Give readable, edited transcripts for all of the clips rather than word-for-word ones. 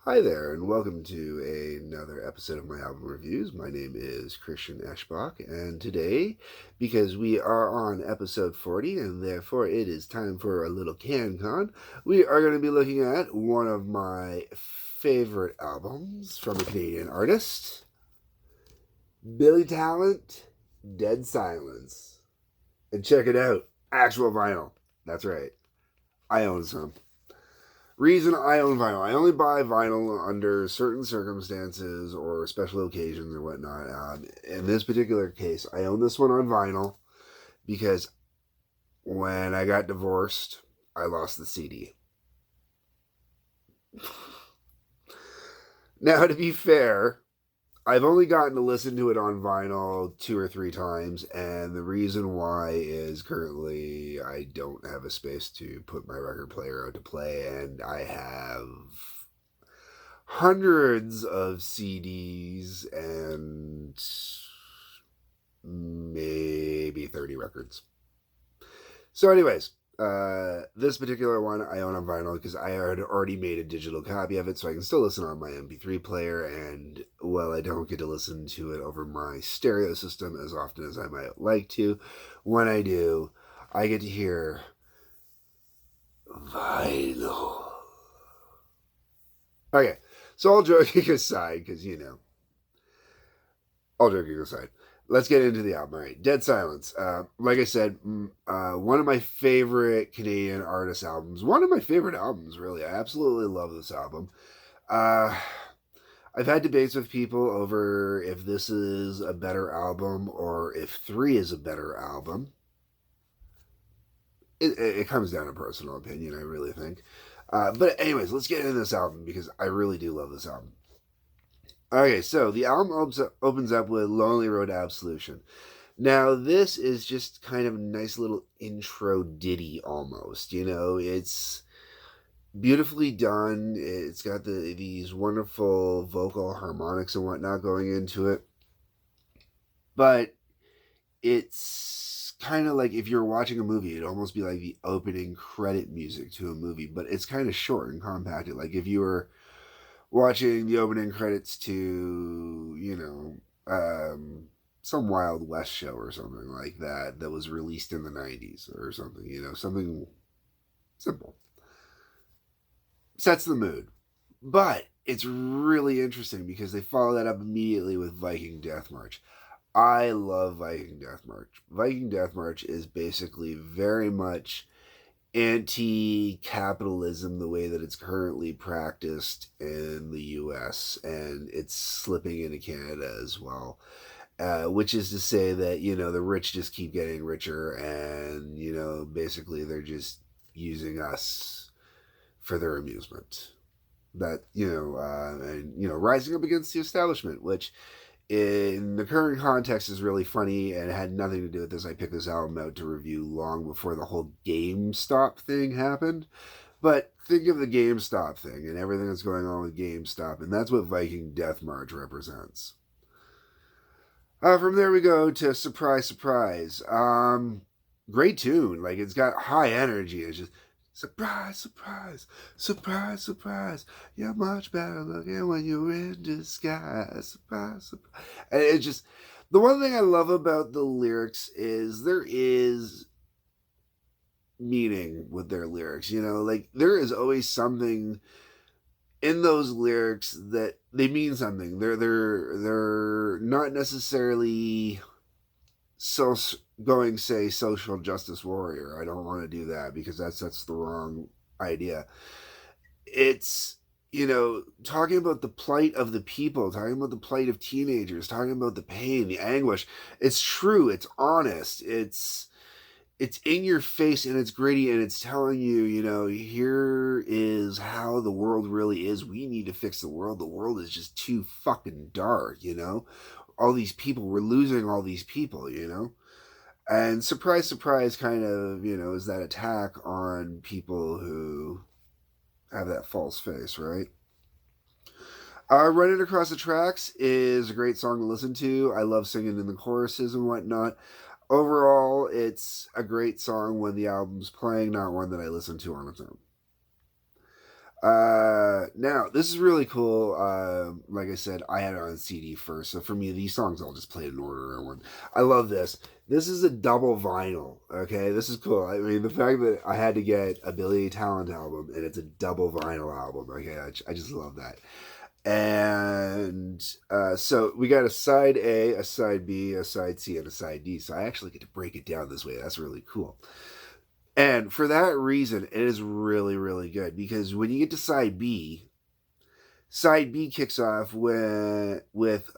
Hi there, and welcome to another episode of my album reviews. My name is Christian Eschbach, and today, because we are on episode 40, and therefore it is time for a little CanCon, we are going to be looking at one of my favorite albums from a Canadian artist, Billy Talent, Dead Silence. And check it out, actual vinyl. That's right, I own some. Reason I own vinyl. I only buy vinyl under certain circumstances or special occasions or whatnot. In this particular case, I own this one on vinyl because when I got divorced, I lost the CD. Now, to be fair, I've only gotten to listen to it on vinyl 2 or 3 times, and the reason why is currently I don't have a space to put my record player out to play, and I have hundreds of CDs and maybe 30 records. So, anyways, this particular one I own on vinyl because I had already made a digital copy of it, so I can still listen on my MP3 player. And while I don't get to listen to it over my stereo system as often as I might like to, when I do, I get to hear vinyl. Okay, so all joking aside, because all joking aside, let's get into the album. All right, Dead Silence. Like I said, one of my favorite Canadian artist albums. One of my favorite albums, really. I absolutely love this album. Uh, I've had debates with people over if this is a better album or if 3 is a better album. It comes down to personal opinion, I really think. But anyways, let's get into this album because I really do love this album. Okay, so the album opens up with Lonely Road to Absolution. Now, this is just kind of a nice little intro ditty almost. It's beautifully done. It's got these wonderful vocal harmonics and whatnot going into it. But it's kind of like if you're watching a movie, it'd almost be like the opening credit music to a movie, but it's kind of short and compacted. Like if you were watching the opening credits to, some Wild West show or something like that was released in the 90s or something, something simple. Sets the mood. But it's really interesting because they follow that up immediately with Viking Death March. I love Viking Death March. Viking Death March is basically very much anti-capitalism the way that it's currently practiced in the US, and it's slipping into Canada as well. Which is to say that, the rich just keep getting richer and, basically they're just using us for their amusement. That, rising up against the establishment, which in the current context is really funny and had nothing to do with this. I picked this album out to review long before the whole GameStop thing happened. But think of the GameStop thing and everything that's going on with GameStop, and that's what Viking Death March represents. From there we go to Surprise Surprise. Great tune. Like it's got high energy. It's just surprise, surprise, surprise, surprise. You're much better looking when you're in disguise. Surprise, surprise. And it's just the one thing I love about the lyrics is there is meaning with their lyrics. Like there is always something in those lyrics that they mean something. They're not necessarily so going say social justice warrior. I don't want to do that because that's the wrong idea. It's talking about the plight of the people, talking about the plight of teenagers, talking about the pain, the anguish. It's true, it's honest, it's in your face and it's gritty and it's telling you, here is how the world really is. We need to fix the world. The world is just too fucking dark, all these people, we're losing all these people, and surprise, surprise kind of, is that attack on people who have that false face, right? Running Across the Tracks is a great song to listen to. I love singing in the choruses and whatnot. Overall, it's a great song when the album's playing, not one that I listen to on its own. Now this is really cool. Like I said, I had it on CD first, so for me, these songs I'll just play in order. I love this. This is a double vinyl. Okay, this is cool. I mean, the fact that I had to get a Billy Talent album and it's a double vinyl album. Okay, I just love that. And so we got a side A, a side B, a side C, and a side D. So I actually get to break it down this way. That's really cool. And for that reason, it is really, really good because when you get to side B kicks off with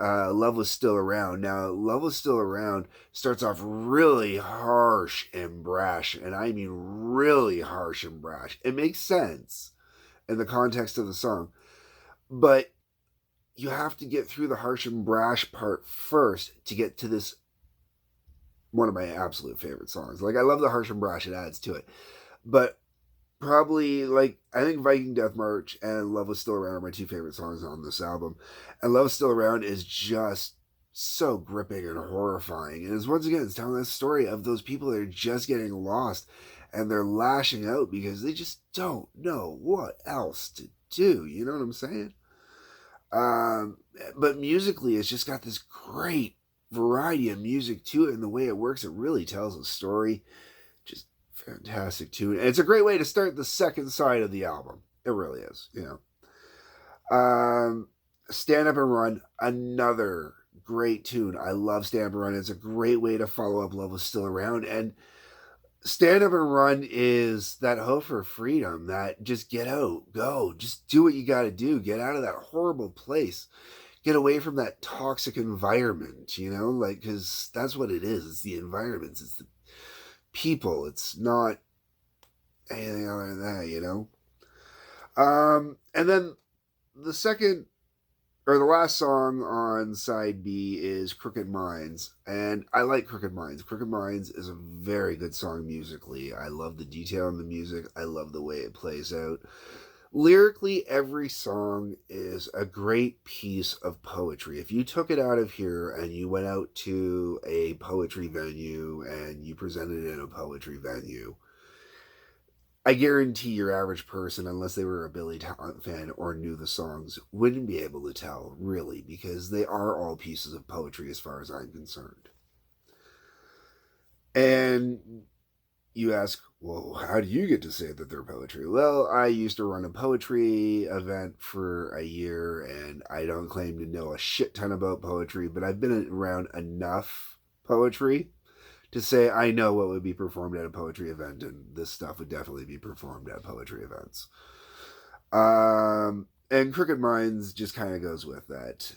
Love Was Still Around. Now, Love Was Still Around starts off really harsh and brash, and I mean really harsh and brash. It makes sense in the context of the song, but you have to get through the harsh and brash part first to get to this one of my absolute favorite songs. Like I love the harsh and brash it adds to it, but probably like I think Viking Death March and Love Was Still Around are my two favorite songs on this album. And Love Was Still Around is just so gripping and horrifying. And once again, it's telling that story of those people that are just getting lost and they're lashing out because they just don't know what else to do. You know what I'm saying? Um, but musically, it's just got this great variety of music to it, and the way it works, it really tells a story. Just fantastic tune. And it's a great way to start the second side of the album. It really is, you know. Stand Up and Run, another great tune. I love Stand Up and Run. It's a great way to follow up Love Was Still Around. And Stand Up and Run is that hope for freedom, that just get out, go, just do what you got to do, get out of that horrible place, get away from that toxic environment, you know, like, because that's what it is. It's the environments, it's the people, it's not anything other than that, you know. And then the second or the last song on side B is Crooked Minds, and I like Crooked Minds. Crooked Minds is a very good song musically. I love the detail in the music. I love the way it plays out. Lyrically, every song is a great piece of poetry. If you took it out of here and you went out to a poetry venue and you presented it in a poetry venue, I guarantee your average person, unless they were a Billy Talent fan or knew the songs, wouldn't be able to tell, really, because they are all pieces of poetry as far as I'm concerned. And you ask, well, how do you get to say that they're poetry? Well, I used to run a poetry event for a year, and I don't claim to know a shit ton about poetry, but I've been around enough poetry to say I know what would be performed at a poetry event, and this stuff would definitely be performed at poetry events. And Crooked Minds just kind of goes with that.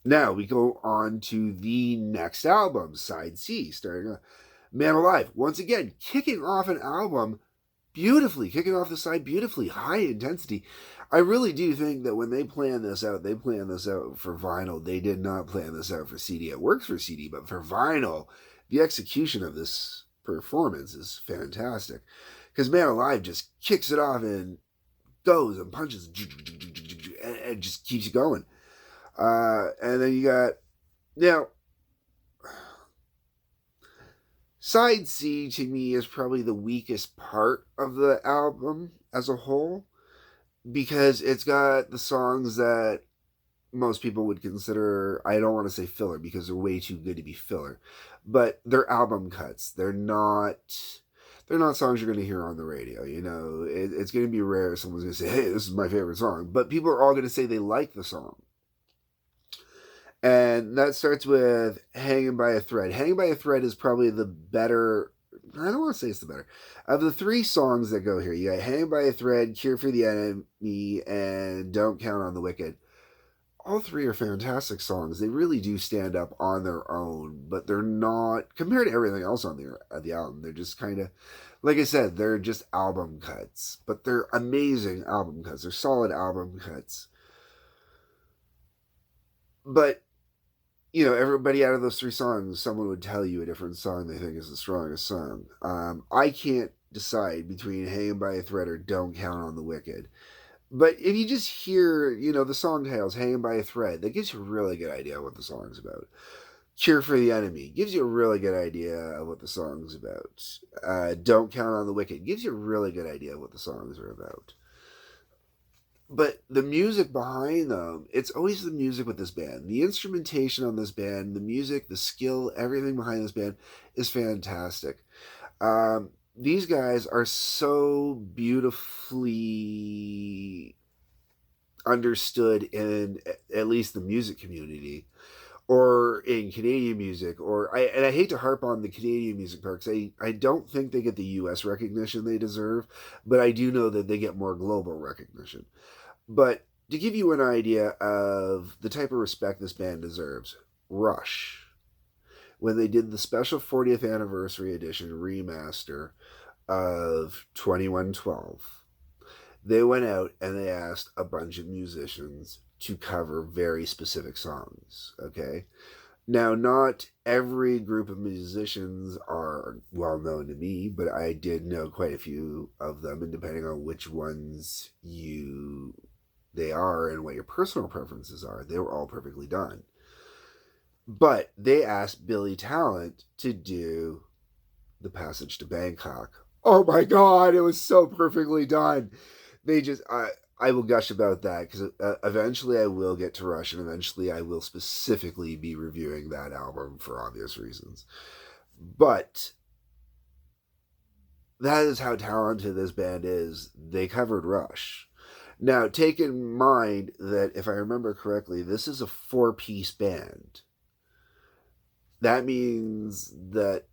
Now we go on to the next album, Side C, starting Man Alive. Once again, kicking off an album beautifully, kicking off the side beautifully, high intensity. I really do think that when they planned this out, they planned this out for vinyl. They did not plan this out for CD. It works for CD, but for vinyl, the execution of this performance is fantastic. Because Man Alive just kicks it off and goes and punches and just keeps going. And then you got, now, Side C to me is probably the weakest part of the album as a whole because it's got the songs that most people would consider, I don't want to say filler because they're way too good to be filler, but they're album cuts. They're not songs you're going to hear on the radio. You know, it's going to be rare if someone's going to say, hey, this is my favorite song, but people are all going to say they like the song. And that starts with Hanging by a Thread. Hanging by a Thread is probably the better, I don't want to say it's the better. Of the three songs that go here, you got Hanging by a Thread, Cure for the Enemy, and Don't Count on the Wicked. All three are fantastic songs. They really do stand up on their own, but they're not, compared to everything else on the album, they're just kind of, like I said, they're just album cuts. But they're amazing album cuts. They're solid album cuts. But you know, everybody out of those three songs, someone would tell you a different song they think is the strongest song. I can't decide between Hanging by a Thread or Don't Count on the Wicked. But if you just hear, you know, the song titles, Hanging by a Thread, that gives you a really good idea of what the song's about. Cure for the Enemy gives you a really good idea of what the song's about. Don't Count on the Wicked gives you a really good idea of what the songs are about. but the music behind them, it's always the music with this band. The instrumentation on this band, the music, the skill, everything behind this band is fantastic. These guys are so beautifully understood in at least the music community or in Canadian music, and I hate to harp on the Canadian music part because I don't think they get the US recognition they deserve, but I do know that they get more global recognition. But to give you an idea of the type of respect this band deserves, Rush, when they did the special 40th anniversary edition remaster of 2112, they went out and they asked a bunch of musicians to cover very specific songs, okay? Now, not every group of musicians are well known to me, but I did know quite a few of them, and depending on which ones they are and what your personal preferences are, they were all perfectly done. But they asked Billy Talent to do the Passage to Bangkok. Oh my God, it was so perfectly done. I will gush about that because eventually I will get to Rush, and eventually I will specifically be reviewing that album for obvious reasons. But that is how talented this band is. They covered Rush. Now, take in mind that if I remember correctly, this is a 4-piece band. That means that,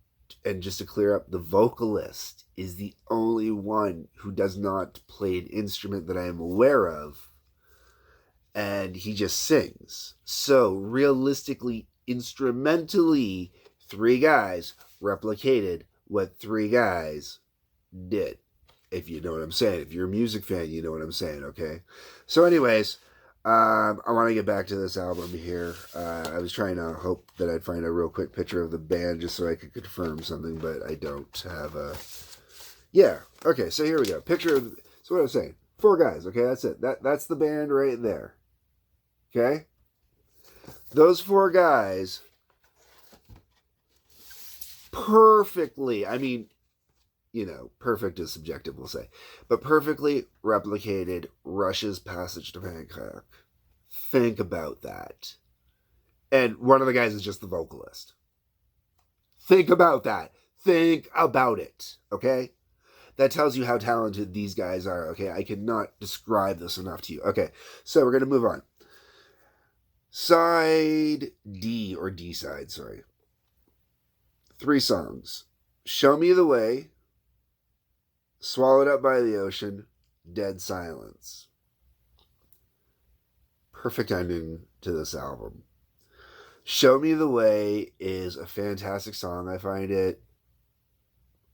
and just to clear up, the vocalist is the only one who does not play an instrument that I am aware of, and he just sings. So, realistically, instrumentally, 3 guys replicated what 3 guys did. If you know what I'm saying. If you're a music fan, you know what I'm saying, okay? So anyways, I want to get back to this album here. I was trying to hope that I'd find a real quick picture of the band just so I could confirm something, but I don't have a... Yeah, okay, so here we go. Picture of... So what I was saying. 4 guys, okay? That's it. That's the band right there. Okay? Those 4 guys perfectly, I mean, perfect is subjective, we'll say, but perfectly replicated Rush's Passage to Bangkok. Think about that. And one of the guys is just the vocalist. Think about that. Think about it, okay? That tells you how talented these guys are, okay? I cannot describe this enough to you. Okay, so we're going to move on. Side D, or D-side, sorry. 3 songs. Show Me the Way, Swallowed Up by the Ocean, Dead Silence. Perfect ending to this album. Show Me the Way is a fantastic song. I find it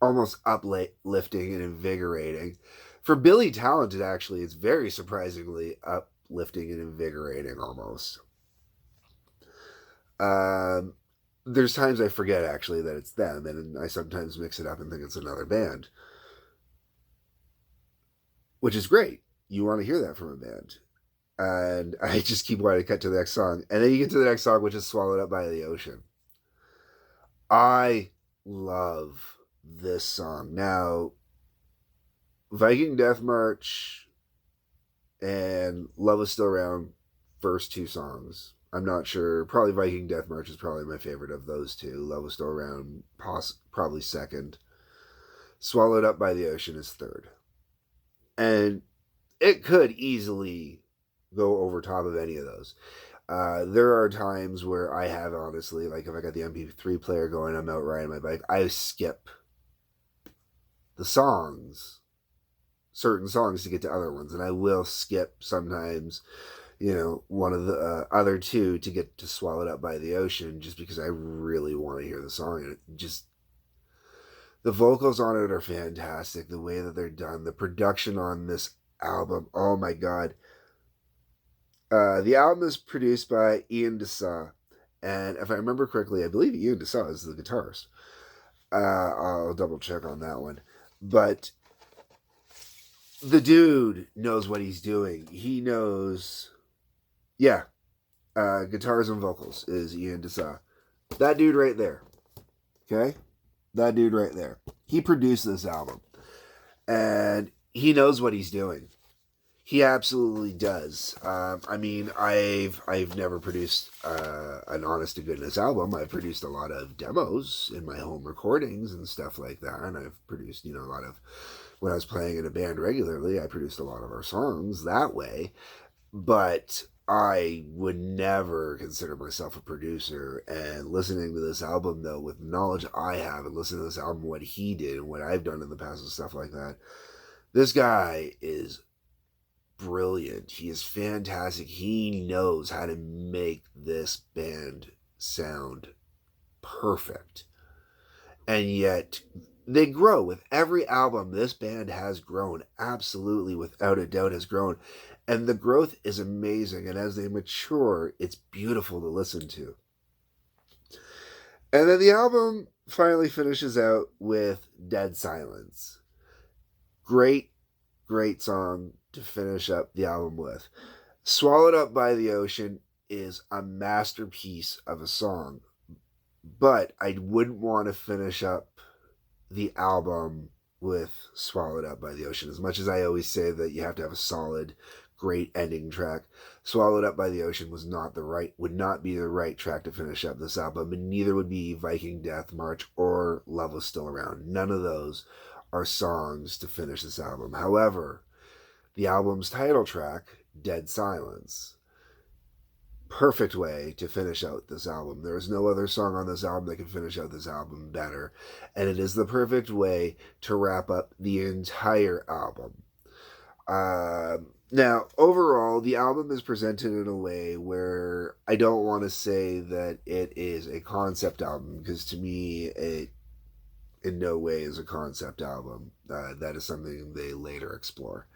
almost uplifting and invigorating. For Billy Talent, actually, it's very surprisingly uplifting and invigorating almost. There's times I forget, actually, that it's them, and I sometimes mix it up and think it's another band. Which is great. You want to hear that from a band. And I just keep wanting to cut to the next song. And then you get to the next song, which is Swallowed Up by the Ocean. I love this song. Now, Viking Death March and Love Is Still Around, first 2 songs. I'm not sure. Probably Viking Death March is probably my favorite of those 2. Love Is Still Around, probably second. Swallowed Up by the Ocean is third. And it could easily go over top of any of those. There are times where I have, honestly, like if I got the MP3 player going, I'm out riding my bike, I skip the songs, certain songs to get to other ones. And I will skip sometimes, one of the other 2 to get to Swallowed Up by the Ocean just because I really want to hear the song. And it just... The vocals on it are fantastic. The way that they're done. The production on this album. Oh my God. The album is produced by Ian D'Sa. And if I remember correctly, I believe Ian D'Sa is the guitarist. I'll double check on that one. But the dude knows what he's doing. He knows... Yeah. Guitars and vocals is Ian D'Sa. That dude right there. Okay? That dude right there. He produced this album. And he knows what he's doing. He absolutely does. I mean, I've never produced an honest to goodness album. I've produced a lot of demos in my home recordings and stuff like that, and I've produced, you know, a lot of, when I was playing in a band regularly, I produced a lot of our songs that way. But I would never consider myself a producer. And listening to this album, though, with knowledge I have, and listening to this album, what he did and what I've done in the past and stuff like that, this guy is brilliant. He is fantastic. He knows how to make this band sound perfect. And yet they grow with every album. This band has grown, absolutely, without a doubt has grown, and the growth is amazing, and as they mature, it's beautiful to listen to. And then the album finally finishes out with Dead Silence. Great, great song to finish up the album with. Swallowed Up by the Ocean is a masterpiece of a song, but I wouldn't want to finish up the album with Swallowed Up by the Ocean. As much as I always say that you have to have a solid, great ending track, Swallowed Up by the Ocean would not be the right track to finish up this album, and neither would be Viking Death March or Love Was Still Around. None of those are songs to finish this album. However, the album's title track, Dead Silence, perfect way to finish out this album. There is no other song on this album that can finish out this album better, and it is the perfect way to wrap up the entire album. Now, overall, the album is presented in a way where I don't want to say that it is a concept album, because to me, it in no way is a concept album. That is something they later explore.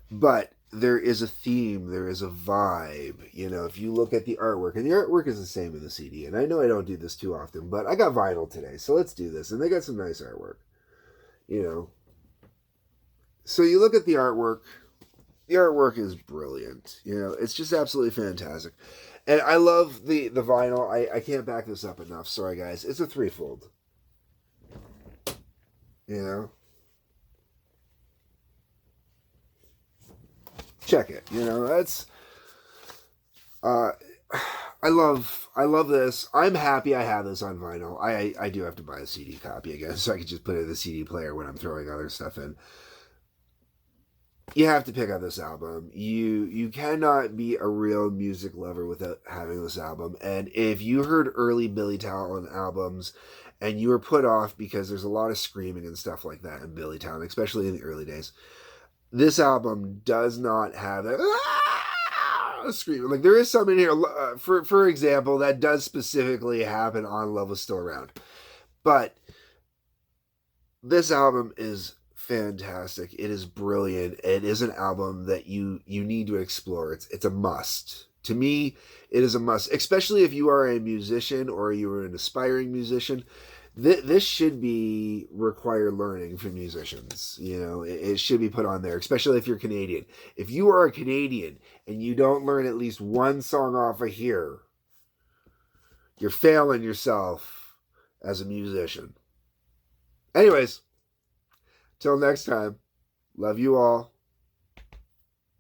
But there is a theme, there is a vibe. You know, if you look at the artwork, and the artwork is the same in the CD, and I know I don't do this too often, but I got vinyl today, so let's do this. And they got some nice artwork, you know. So you look at the artwork is brilliant. You know, it's just absolutely fantastic. And I love the vinyl. I can't back this up enough. Sorry, guys. It's a threefold. You know? Check it. You know, that's uh I love this. I'm happy I have this on vinyl. I do have to buy a CD copy again, so I can just put it in the CD player when I'm throwing other stuff in. You have to pick up this album. You cannot be a real music lover without having this album. And if you heard early Billy Talent albums and you were put off because there's a lot of screaming and stuff like that in Billy Talent, especially in the early days, this album does not have that screaming. Like, there is some in here, for example, that does specifically happen on Love Was Still Around. But this album is fantastic. It is brilliant. It is an album that you need to explore. It's a must. To me, it is a must, especially if you are a musician or you are an aspiring musician. This should be required learning for musicians. You know, it should be put on there, especially if you're Canadian. If you are a Canadian and you don't learn at least one song off of here, you're failing yourself as a musician. Anyways, till next time, love you all.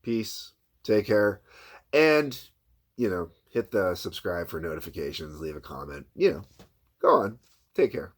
Peace. Take care. And, you know, hit the subscribe for notifications, leave a comment. You know, go on. Take care.